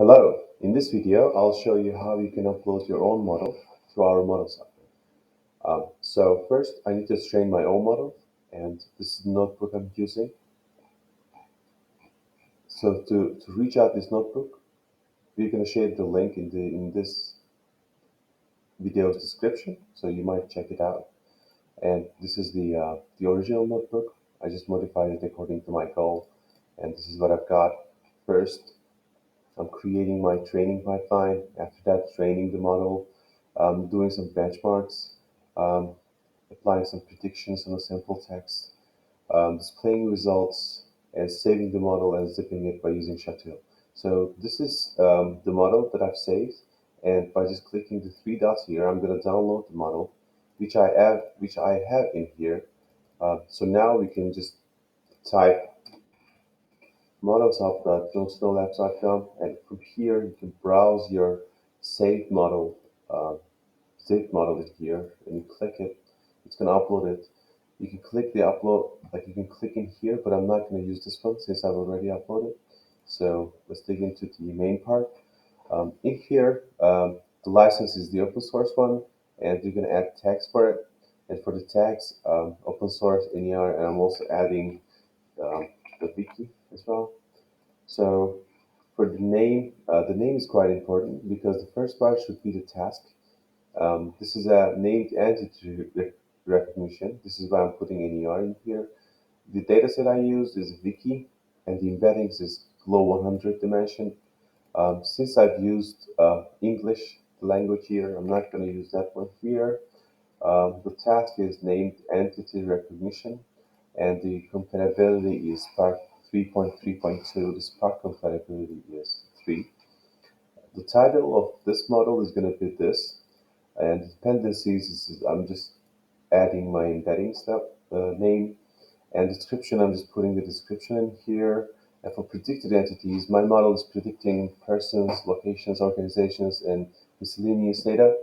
Hello, in this video I'll show you how you can upload your own model to our Models Hub. So first I need to train my own model, and this is the notebook I'm using. So to reach out this notebook, we're going to share the link in this video's description, so you might check it out. And this is the original notebook. I just modified it according to my goal, and this is what I've got. First, I'm creating my training pipeline. After that, training the model, doing some benchmarks, um, applying some predictions on a sample text, displaying results, and saving the model and zipping it by using Chateau. So this is the model that I've saved, and by just clicking the three dots here, I'm going to download the model, which I have in here. So now we can just type modelshub.jonesnowlabs.com, and from here you can browse your saved model, uh, in here, and you click it. It's going to upload it. You can click the upload, like you can click in here, but I'm not going to use this one since I've already uploaded. So let's dig into the main part. In here, the license is the open source one, and you're going to add tags for it. And for the tags, open source, NER, and I'm also adding the wiki as well. So for the name is quite important because the first part should be the task. This is a named entity recognition. This is why I'm putting NER in here. The dataset I used is wiki, and the embeddings is Glow 100 dimension. Since I've used English language here, I'm not going to use that one here. The task is named entity recognition, and the compatibility is Spark 3.3.2. The Spark compatibility is 3. The title of this model is going to be this, and dependencies is I'm just adding my embedding stuff name, and description, I'm just putting the description in here. And for predicted entities, my model is predicting persons, locations, organizations, and miscellaneous data.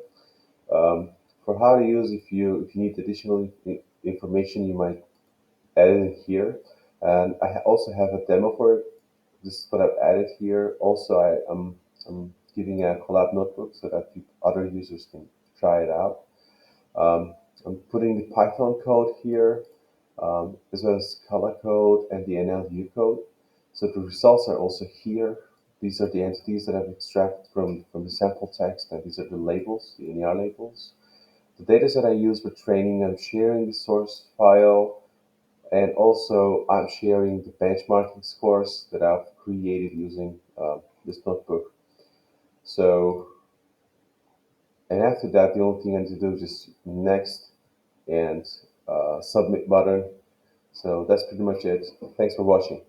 For how to use, if you need additional information, you might add it in here. And I also have a demo for it. This is what I've added here. Also, I'm giving a collab notebook so that other users can try it out. Um, I'm putting the Python code here, as well as Scala code and the NLU code. So the results are also here. These are the entities that I've extracted from the sample text, and these are the labels, the NER labels. The dataset I use for training, I'm sharing the source file, and also I'm sharing the benchmarking scores that I've created using this notebook. So, and after that, the only thing I need to do is just next and submit button. So that's pretty much it. Thanks for watching.